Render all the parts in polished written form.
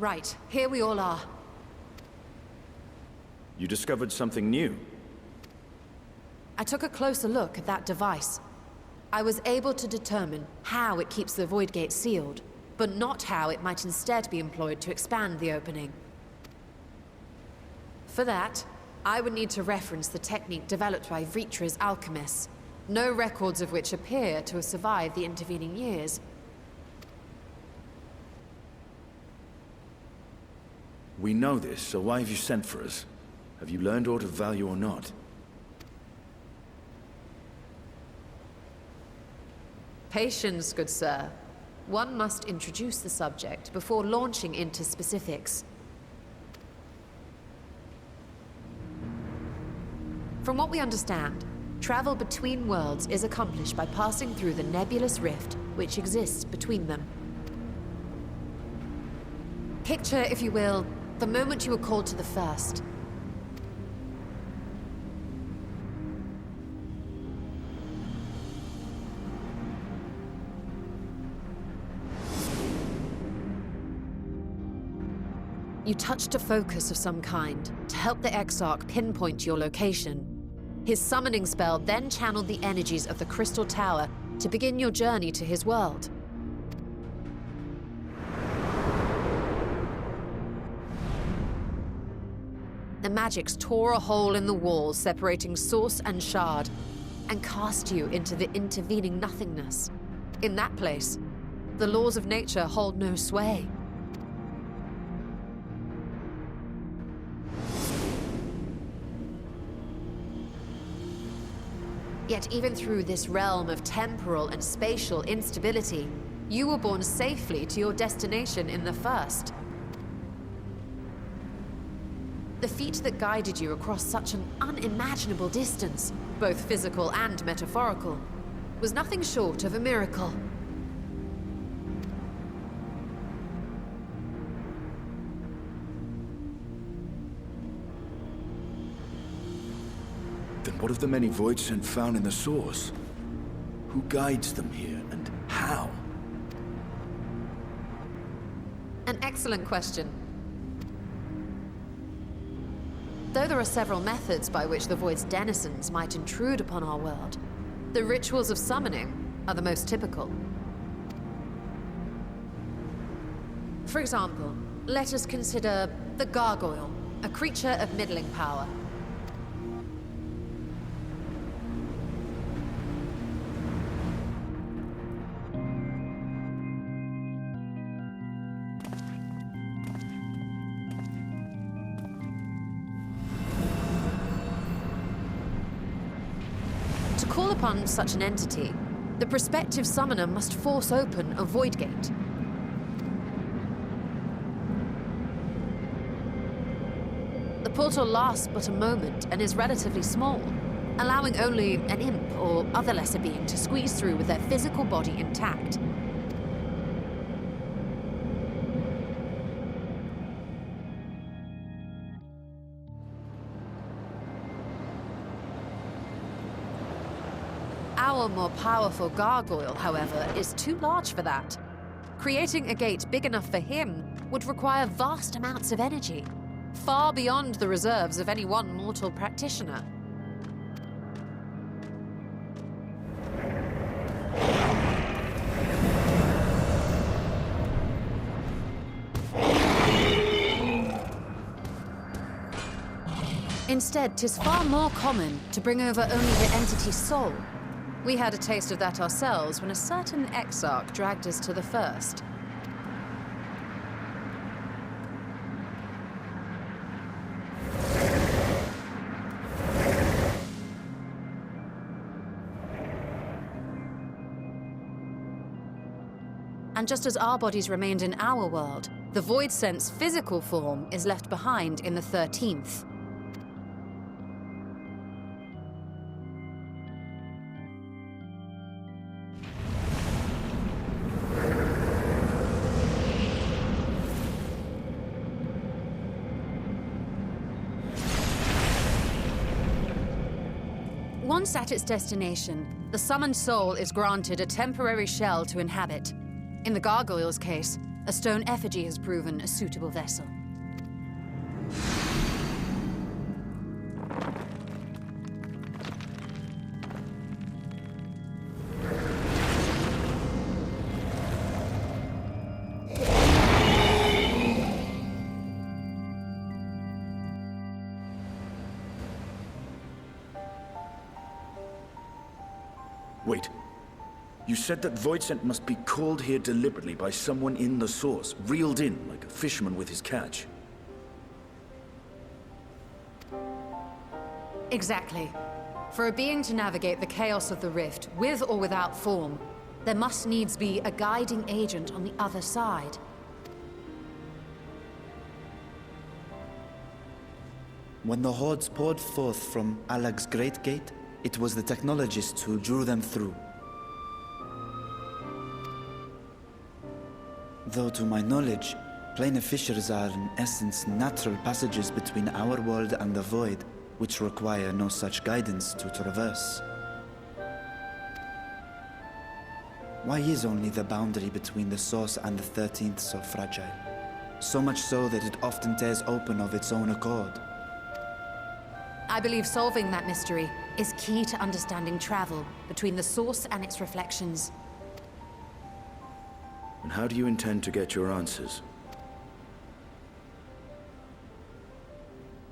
Right, here we all are. You discovered something new? I took a closer look at that device. I was able to determine how it keeps the Void Gate sealed, but not how it might instead be employed to expand the opening. For that, I would need to reference the technique developed by Vritra's alchemists, no records of which appear to have survived the intervening years. We know this, so why have you sent for us? Have you learned aught of value or not? Patience, good sir. One must introduce the subject before launching into specifics. From what we understand, travel between worlds is accomplished by passing through the nebulous rift which exists between them. Picture, if you will, the moment you were called to the first. You touched a focus of some kind to help the Exarch pinpoint your location. His summoning spell then channeled the energies of the Crystal Tower to begin your journey to his world. The magics tore a hole in the wall separating source and shard, and cast you into the intervening nothingness. In that place, the laws of nature hold no sway. Yet even through this realm of temporal and spatial instability, you were borne safely to your destination in the first. The feat that guided you across such an unimaginable distance, both physical and metaphorical, was nothing short of a miracle. Then what of the many voids sent found in the source? Who guides them here, and how? An excellent question. Though there are several methods by which the Void's denizens might intrude upon our world, the rituals of summoning are the most typical. For example, let us consider the Gargoyle, a creature of middling power. To call upon such an entity, the prospective summoner must force open a void gate. The portal lasts but a moment and is relatively small, allowing only an imp or other lesser being to squeeze through with their physical body intact. Our more powerful gargoyle, however, is too large for that. Creating a gate big enough for him would require vast amounts of energy, far beyond the reserves of any one mortal practitioner. Instead, 'tis far more common to bring over only the entity's soul. We had a taste of that ourselves when a certain Exarch dragged us to the first. And just as our bodies remained in our world, the Void Sense physical form is left behind in the 13th. Once at its destination, the summoned soul is granted a temporary shell to inhabit. In the Gargoyle's case, A stone effigy has proven a suitable vessel. Wait. You said that Voidsent must be called here deliberately by someone in the source, reeled in like a fisherman with his catch. Exactly. For a being to navigate the chaos of the rift, with or without form, there must needs be a guiding agent on the other side. When the hordes poured forth from Alag's Great Gate, it was the technologists who drew them through. Though to my knowledge, planar fissures are in essence natural passages between our world and the void, which require no such guidance to traverse. Why is only the boundary between the source and the 13th so fragile? So much so that it often tears open of its own accord. I believe solving that mystery is key to understanding travel between the source and its reflections. And how do you intend to get your answers?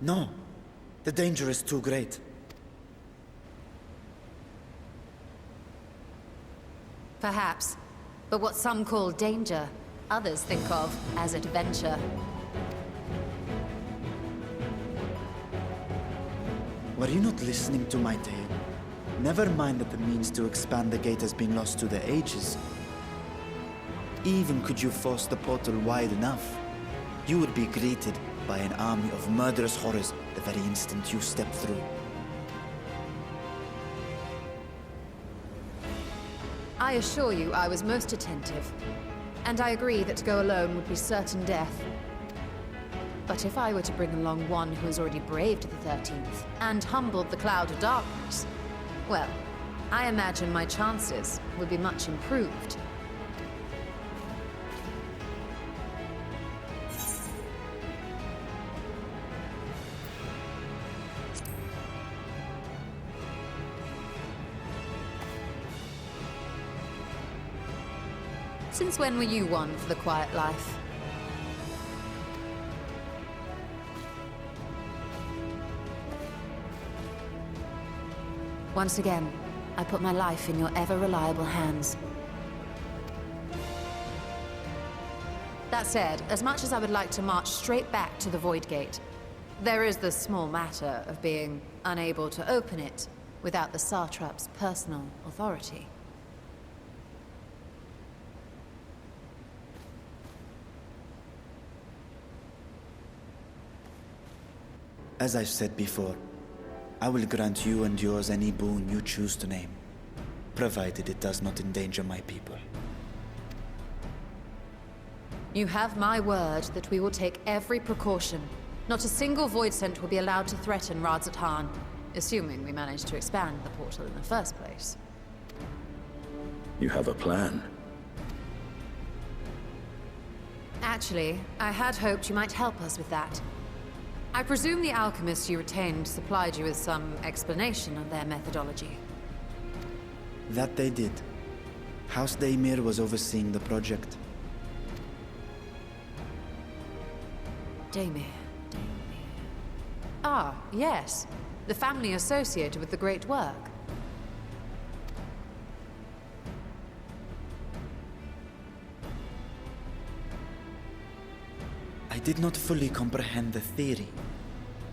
No. The danger is too great. Perhaps. But what some call danger, others think of as adventure. Were you not listening to my tale? Never mind that the means to expand the gate has been lost to the ages. Even could you force the portal wide enough, you would be greeted by an army of murderous horrors the very instant you step through. I assure you I was most attentive, and I agree that to go alone would be certain death. But if I were to bring along one who has already braved the 13th, and humbled the Cloud of Darkness, well, I imagine my chances would be much improved. Since when were you one for the quiet life? Once again, I put my life in your ever-reliable hands. That said, as much as I would like to march straight back to the Void Gate, there is the small matter of being unable to open it without the Satrap's personal authority. As I've said before, I will grant you and yours any boon you choose to name, provided it does not endanger my people. You have my word that we will take every precaution. Not a single Voidsent will be allowed to threaten Radzat Han, assuming we manage to expand the portal in the first place. You have a plan. Actually, I had hoped you might help us with that. I presume the alchemists you retained supplied you with some explanation of their methodology. That they did. House Daimir was overseeing the project. Daimir. Ah, yes. The family associated with the great work. I did not fully comprehend the theory,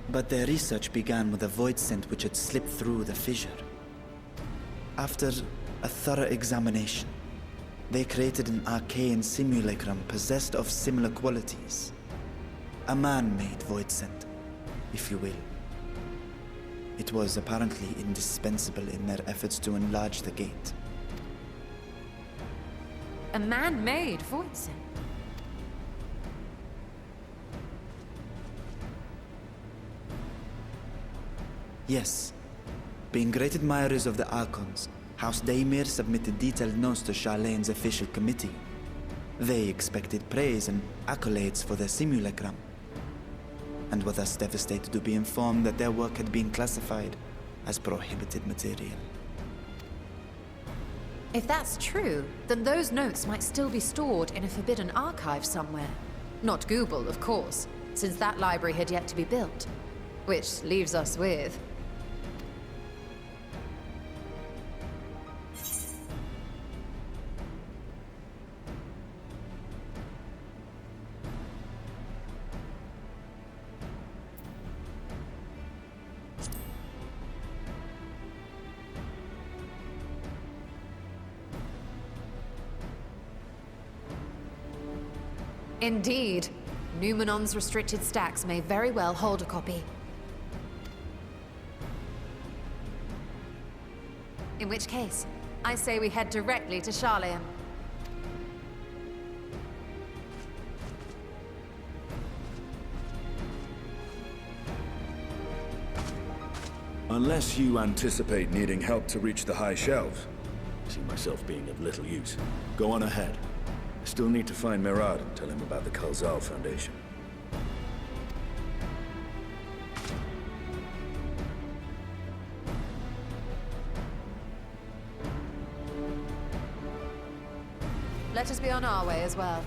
but their research began with a Voidsent which had slipped through the fissure. After a thorough examination, they created an arcane simulacrum possessed of similar qualities. A man-made Voidsent, if you will. It was apparently indispensable in their efforts to enlarge the gate. A man-made Voidsent? Yes. Being great admirers of the Archons, House Daimir submitted detailed notes to Charlane's official committee. They expected praise and accolades for their simulacrum, and were thus devastated to be informed that their work had been classified as prohibited material. If that's true, then those notes might still be stored in a forbidden archive somewhere. Not Google, of course, since that library had yet to be built. Which leaves us with... Indeed. Numenon's restricted stacks may very well hold a copy. In which case, I say we head directly to Charleum. Unless you anticipate needing help to reach the high shelves. I see myself being of little use. Go on ahead. I still need to find Mirad and tell him about the Kalzal Foundation. Let us be on our way as well.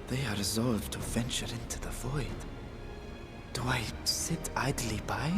They are resolved to venture into the void. Do I sit idly by?